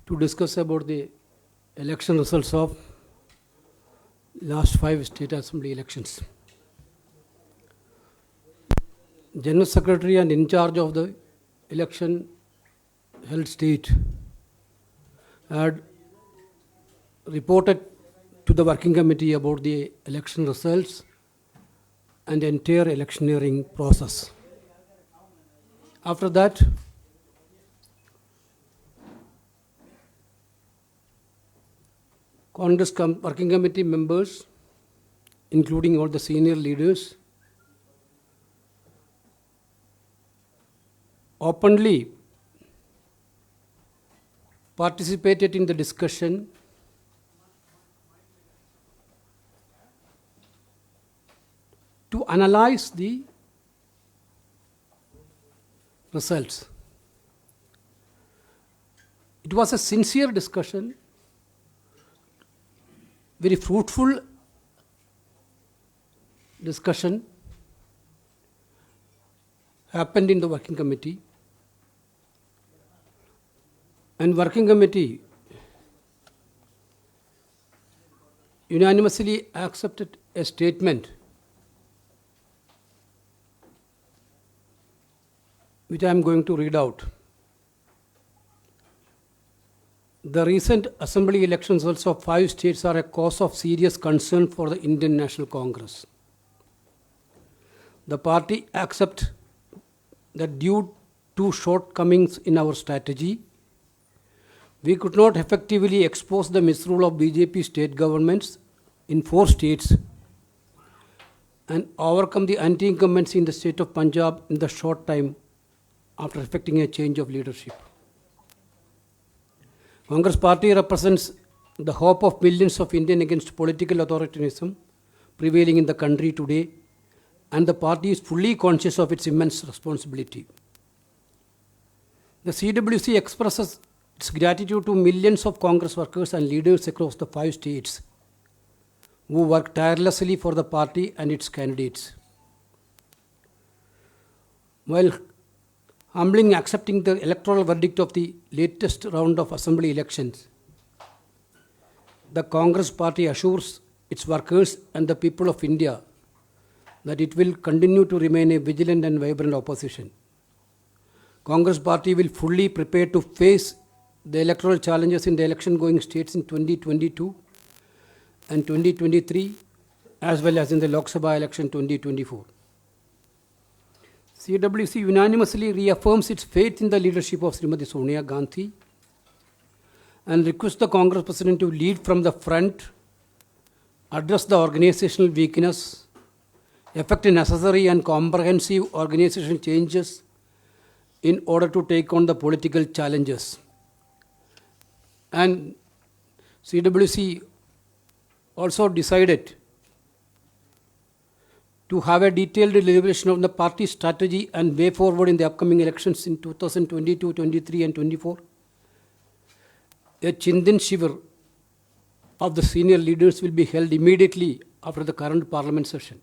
to discuss about the election results of last 5 state assembly elections. General Secretary and in charge of the election held state had reported to the working committee about the election results and the entire electioneering process. After that, Congress working committee members, including all the senior leaders, openly participated in the discussion to analyze the results. It was a sincere discussion, very fruitful discussion happened in the working committee, and working committee unanimously accepted a statement which I am going to read out. The recent assembly election results of 5 states are a cause of serious concern for the Indian National Congress. The party accepts that due to shortcomings in our strategy, we could not effectively expose the misrule of BJP state governments in 4 states and overcome the anti-incumbency in the state of Punjab in the short time after effecting a change of leadership. Congress party represents the hope of millions of Indians against political authoritarianism prevailing in the country today, and the party is fully conscious of its immense responsibility. The CWC expresses its gratitude to millions of Congress workers and leaders across the 5 states who work tirelessly for the party and its candidates. While humbling accepting the electoral verdict of the latest round of assembly elections, the Congress party assures its workers and the people of India that it will continue to remain a vigilant and vibrant opposition. Congress party will fully prepare to face the electoral challenges in the election-going states in 2022 and 2023, as well as in the Lok Sabha election 2024. CWC unanimously reaffirms its faith in the leadership of Srimati Sonia Gandhi and requests the Congress President to lead from the front, address the organizational weakness, effect necessary and comprehensive organizational changes in order to take on the political challenges. And CWC also decided to have a detailed deliberation of the party strategy and way forward in the upcoming elections in 2022, 23 and 24. A Chindan Shivir of the senior leaders will be held immediately after the current parliament session.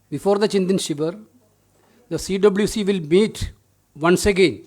Before the Chindan Shivir, the CWC will meet once again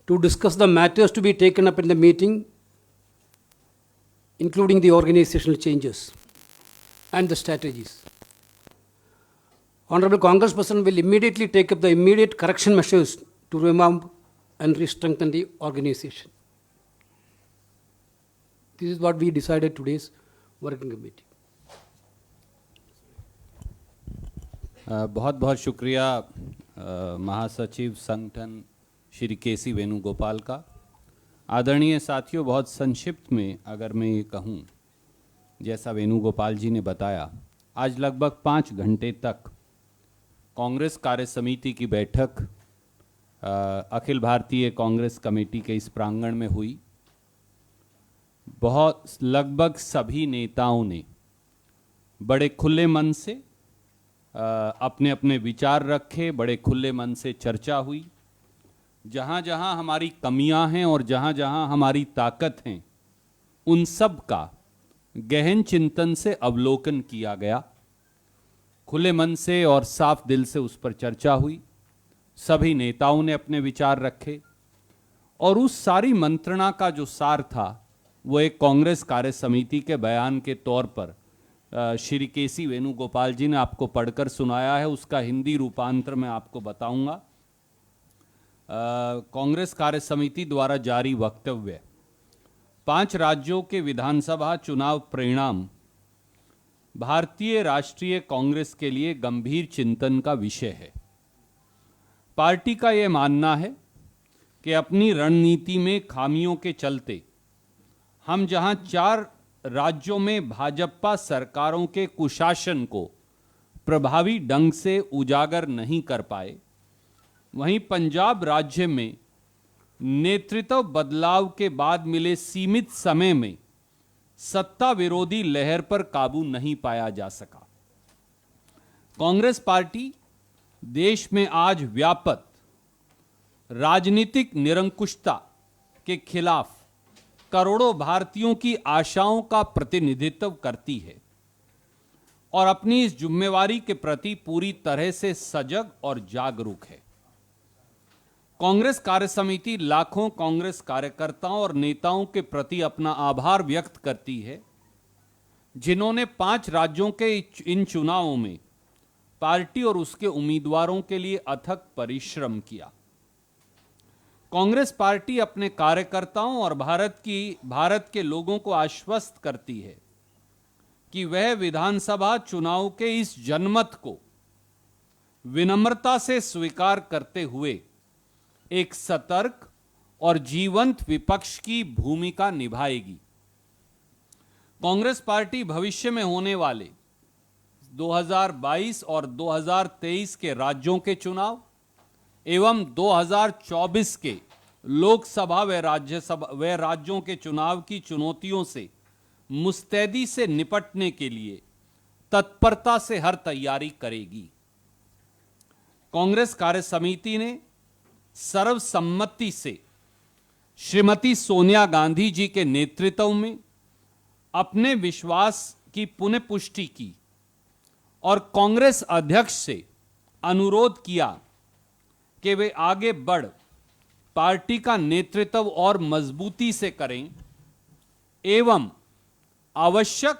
to discuss the matters to be taken up in the meeting, including the organizational changes and the strategies. Honorable Congress President will immediately take up the immediate correction measures to revamp and re-strengthen the organization. This is what we decided today's working committee. बहुत बहुत शुक्रिया महासचिव संगठन श्री केसी वेणुगोपाल का। आदरणीय साथियों, बहुत संक्षिप्त में अगर मैं ये कहूँ, जैसा वेणुगोपाल जी ने बताया, आज लगभग 5 घंटे तक कांग्रेस कार्य समिति की बैठक अखिल भारतीय कांग्रेस कमेटी के इस प्रांगण में हुई। लगभग सभी नेताओं ने बड़े खुले मन से अपने अपने विचार रखे, बड़े खुले मन से चर्चा हुई। जहाँ जहाँ हमारी कमियां हैं और जहाँ जहाँ हमारी ताकत हैं, उन सब का गहन चिंतन से अवलोकन किया गया। खुले मन से और साफ दिल से उस पर चर्चा हुई। सभी नेताओं ने अपने विचार रखे और उस सारी मंत्रणा का जो सार था वो एक कांग्रेस कार्य समिति के बयान के तौर पर श्री केसी वेणुगोपाल जी ने आपको पढ़कर सुनाया है। उसका हिंदी रूपांतर मैं आपको बताऊंगा। कांग्रेस कार्य समिति द्वारा जारी वक्तव्य। 5 राज्यों के विधानसभा चुनाव परिणाम भारतीय राष्ट्रीय कांग्रेस के लिए गंभीर चिंतन का विषय है। पार्टी का यह मानना है कि अपनी रणनीति में खामियों के चलते हम जहां 4 राज्यों में भाजपा सरकारों के कुशासन को प्रभावी ढंग से उजागर नहीं कर पाए, वहीं पंजाब राज्य में नेतृत्व बदलाव के बाद मिले सीमित समय में सत्ता विरोधी लहर पर काबू नहीं पाया जा सका। कांग्रेस पार्टी देश में आज व्याप्त राजनीतिक निरंकुशता के खिलाफ करोड़ों भारतीयों की आशाओं का प्रतिनिधित्व करती है और अपनी इस जिम्मेवारी के प्रति पूरी तरह से सजग और जागरूक है। कांग्रेस कार्य समिति लाखों कांग्रेस कार्यकर्ताओं और नेताओं के प्रति अपना आभार व्यक्त करती है, जिन्होंने 5 राज्यों के इन चुनावों में पार्टी और उसके उम्मीदवारों के लिए अथक परिश्रम किया। कांग्रेस पार्टी अपने कार्यकर्ताओं और भारत के लोगों को आश्वस्त करती है कि वह विधानसभा चुनाव के इस जनमत को विनम्रता से स्वीकार करते हुए एक सतर्क और जीवंत विपक्ष की भूमिका निभाएगी। कांग्रेस पार्टी भविष्य में होने वाले 2022 और 2023 के राज्यों के चुनाव एवं 2024 के लोकसभा व राज्यों के चुनाव की चुनौतियों से मुस्तैदी से निपटने के लिए तत्परता से हर तैयारी करेगी। कांग्रेस कार्य समिति ने सर्वसम्मति से श्रीमती सोनिया गांधी जी के नेतृत्व में अपने विश्वास की पुनः पुष्टि की और कांग्रेस अध्यक्ष से अनुरोध किया कि वे आगे बढ़ पार्टी का नेतृत्व और मजबूती से करें एवं आवश्यक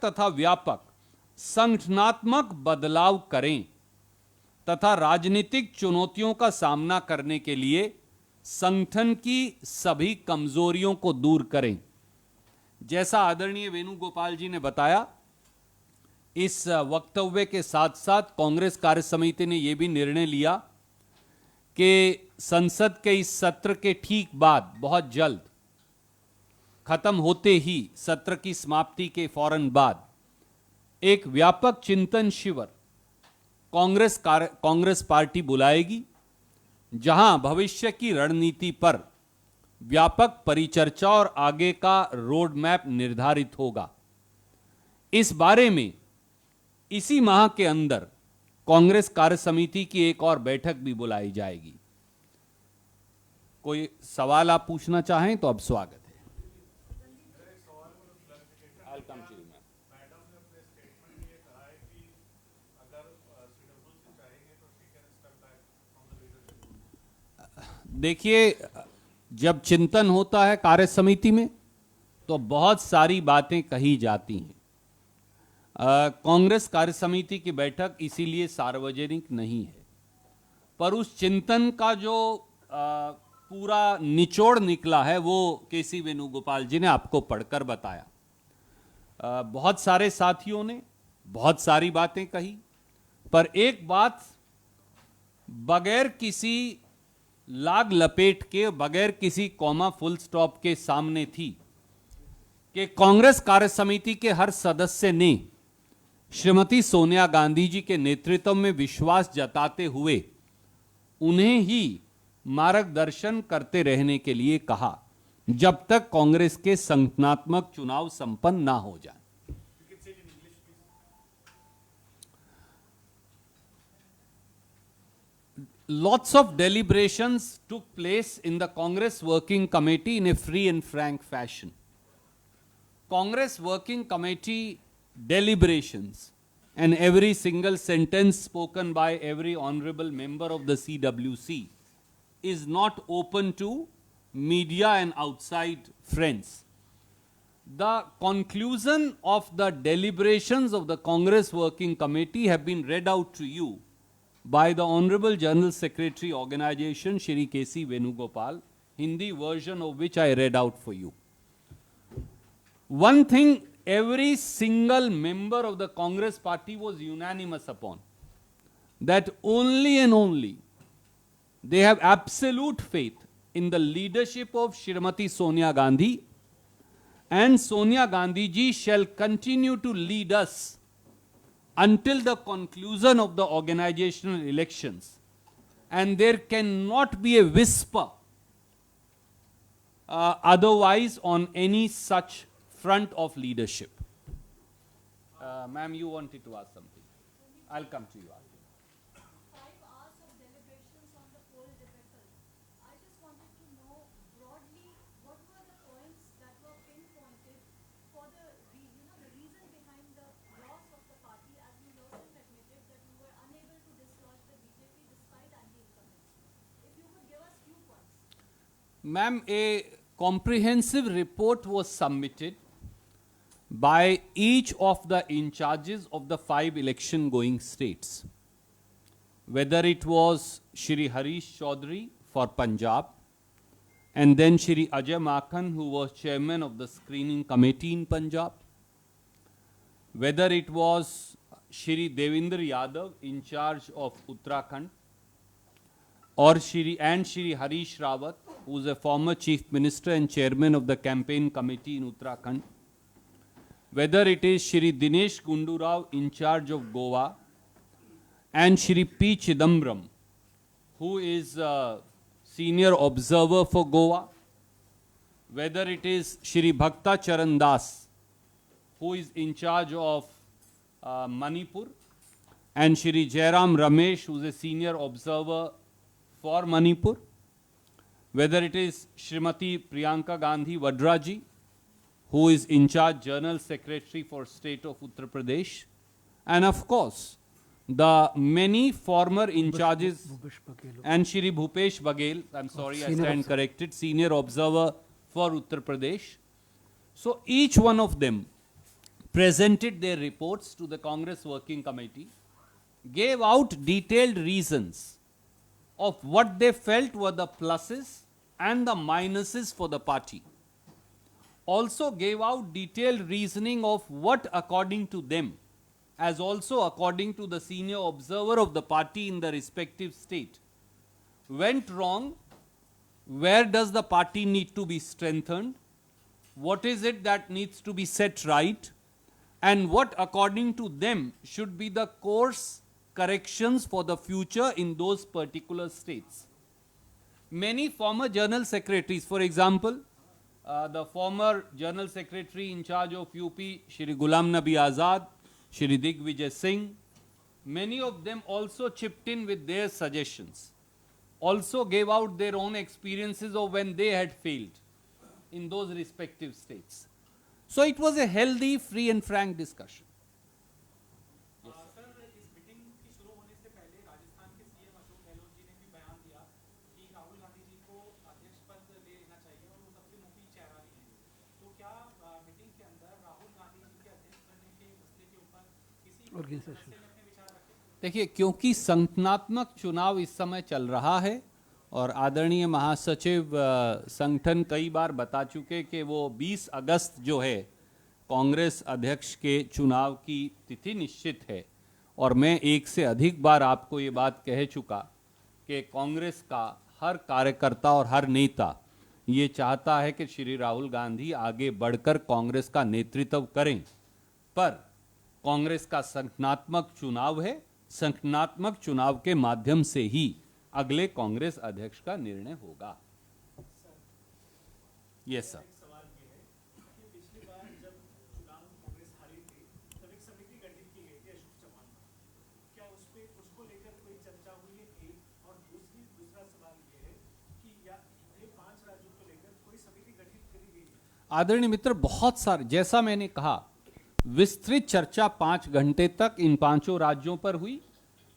तथा व्यापक संगठनात्मक बदलाव करें तथा राजनीतिक चुनौतियों का सामना करने के लिए संगठन की सभी कमजोरियों को दूर करें। जैसा आदरणीय वेणुगोपाल जी ने बताया, इस वक्तव्य के साथ साथ कांग्रेस कार्य समिति ने यह भी निर्णय लिया कि संसद के इस सत्र के ठीक बाद बहुत जल्द खत्म होते ही सत्र की समाप्ति के फौरन बाद एक व्यापक चिंतन शिविर कांग्रेस पार्टी बुलाएगी, जहां भविष्य की रणनीति पर व्यापक परिचर्चा और आगे का रोड मैप निर्धारित होगा। इस बारे में इसी माह के अंदर कांग्रेस कार्य समिति की एक और बैठक भी बुलाई जाएगी। कोई सवाल आप पूछना चाहें तो अब स्वागत है। देखिए, जब चिंतन होता है कार्य समिति में तो बहुत सारी बातें कही जाती हैं। कांग्रेस कार्य समिति की बैठक इसीलिए सार्वजनिक नहीं है, पर उस चिंतन का जो पूरा निचोड़ निकला है वो केसी वेणुगोपाल जी ने आपको पढ़कर बताया। बहुत सारे साथियों ने बहुत सारी बातें कही, पर एक बात बगैर किसी लाग लपेट के, बगैर किसी कॉमा फुल स्टॉप के सामने थी कि कांग्रेस कार्य समिति के हर सदस्य ने श्रीमती सोनिया गांधी जी के नेतृत्व में विश्वास जताते हुए उन्हें ही मार्गदर्शन करते रहने के लिए कहा जब तक कांग्रेस के संगठनात्मक चुनाव संपन्न ना हो जाए। Lots of deliberations took place in the Congress Working Committee in a free and frank fashion. Congress Working Committee deliberations and every single sentence spoken by every honorable member of the CWC is not open to media and outside friends. The conclusion of the deliberations of the Congress Working Committee have been read out to you by the Honorable General Secretary Organization, Shri K.C. Venugopal, Hindi version of which I read out for you. One thing every single member of the Congress party was unanimous upon, that only and only they have absolute faith in the leadership of Shrimati Sonia Gandhi, and Sonia Gandhi ji shall continue to lead us until the conclusion of the organizational elections, and there cannot be a whisper otherwise on any such front of leadership. Ma'am, you wanted to ask something. I'll come to you after. 5 hours of deliberations on the poll debacle. I just wanted to know broadly what were the points that were pinpointed for the reason behind the loss of the party, as you yourself admitted that you were unable to dislodge the BJP despite anti-incumbents. If you could give us few points. Ma'am, a comprehensive report was submitted by each of the in charges of the 5 election going states. Whether it was Shri Harish Chaudhary for Punjab, and then Shri Ajay Makhan, who was chairman of the screening committee in Punjab, whether it was Shri Devendra Yadav in charge of Uttarakhand, or Shri Harish Rawat, who is a former chief minister and chairman of the campaign committee in Uttarakhand, whether it is Shri Dinesh Gundu Rao in charge of Goa, and Shri P. Chidambaram, who is a senior observer for Goa, whether it is Shri Bhakta Charan Das, who is in charge of Manipur, and Shri Jairam Ramesh, who is a senior observer for Manipur, whether it is Shrimati Priyanka Gandhi Vadraji, who is in charge General Secretary for State of Uttar Pradesh, and of course, the many former in charges, and Shri Bhupesh Baghel, I'm sorry, I stand corrected, senior observer for Uttar Pradesh. So each one of them presented their reports to the Congress Working Committee, gave out detailed reasons of what they felt were the pluses and the minuses for the party. Also gave out detailed reasoning of what, according to them, as also according to the senior observer of the party in the respective state, went wrong, where does the party need to be strengthened, what is it that needs to be set right, and what, according to them, should be the course corrections for the future in those particular states. Many former general secretaries, for example, the former General Secretary in charge of UP, Shri Ghulam Nabi Azad, Shri Digvijay Singh, many of them also chipped in with their suggestions, also gave out their own experiences of when they had failed in those respective states. So it was a healthy, free and frank discussion. देखिए, क्योंकि संगठनात्मक चुनाव इस समय चल रहा है और आदरणीय महासचिव संगठन कई बार बता चुके कि वो 20 अगस्त जो है कांग्रेस अध्यक्ष के चुनाव की तिथि निश्चित है, और मैं एक से अधिक बार आपको ये बात कह चुका कि कांग्रेस का हर कार्यकर्ता और हर नेता ये चाहता है कि श्री राहुल गांधी आगे बढ़कर कांग्रेस का नेतृत्व करें, पर कांग्रेस का संगठनात्मक चुनाव है, संगठनात्मक चुनाव के माध्यम से ही अगले कांग्रेस अध्यक्ष का निर्णय होगा। Yes sir. पिछली बार जब चुनाव कांग्रेस हारी थी तब एक समिति गठित की गई थी अशोक चौहान, क्या उसको लेकर कोई चर्चा हुई है? एक और दूसरा सवाल ये है कि ये 5 राज्यों को लेकर कोई समिति गठित करी गई है? आदरणीय मित्र, बहुत सारे, जैसा मैंने कहा विस्तृत चर्चा 5 घंटे तक इन 5 राज्यों पर हुई।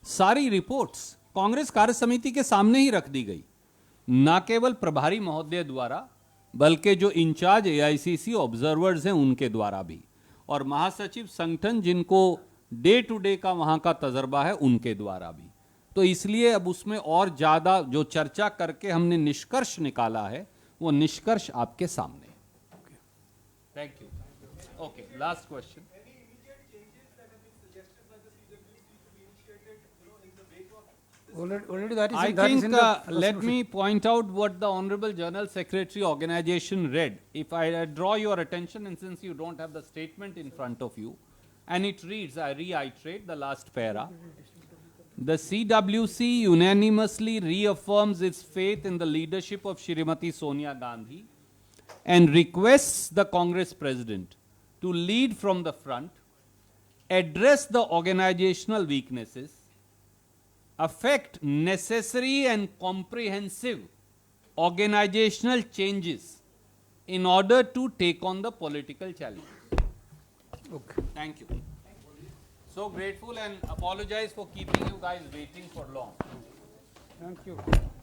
सारी रिपोर्ट्स कांग्रेस कार्य समिति के सामने ही रख दी गई, ना केवल प्रभारी महोदय द्वारा बल्कि जो इंचार्ज एआईसीसी ऑब्जर्वर्स हैं उनके द्वारा भी, और महासचिव संगठन जिनको डे टू डे का वहां का तजर्बा है उनके द्वारा भी। तो इसलिए अब उसमें और ज्यादा जो चर्चा करके हमने निष्कर्ष निकाला है वो निष्कर्ष आपके सामने है। Thank you. Okay, last question. Already that is I that is think in the let resolution. me point out what the Honorable General Secretary Organization read. If I draw your attention, and since you don't have the statement in front of you, and it reads, I reiterate the last para. The CWC unanimously reaffirms its faith in the leadership of Shrimati Sonia Gandhi and requests the Congress President to lead from the front, address the organizational weaknesses, affect necessary and comprehensive organizational changes in order to take on the political challenge. Okay. Thank you. So grateful and apologize for keeping you guys waiting for long. Thank you.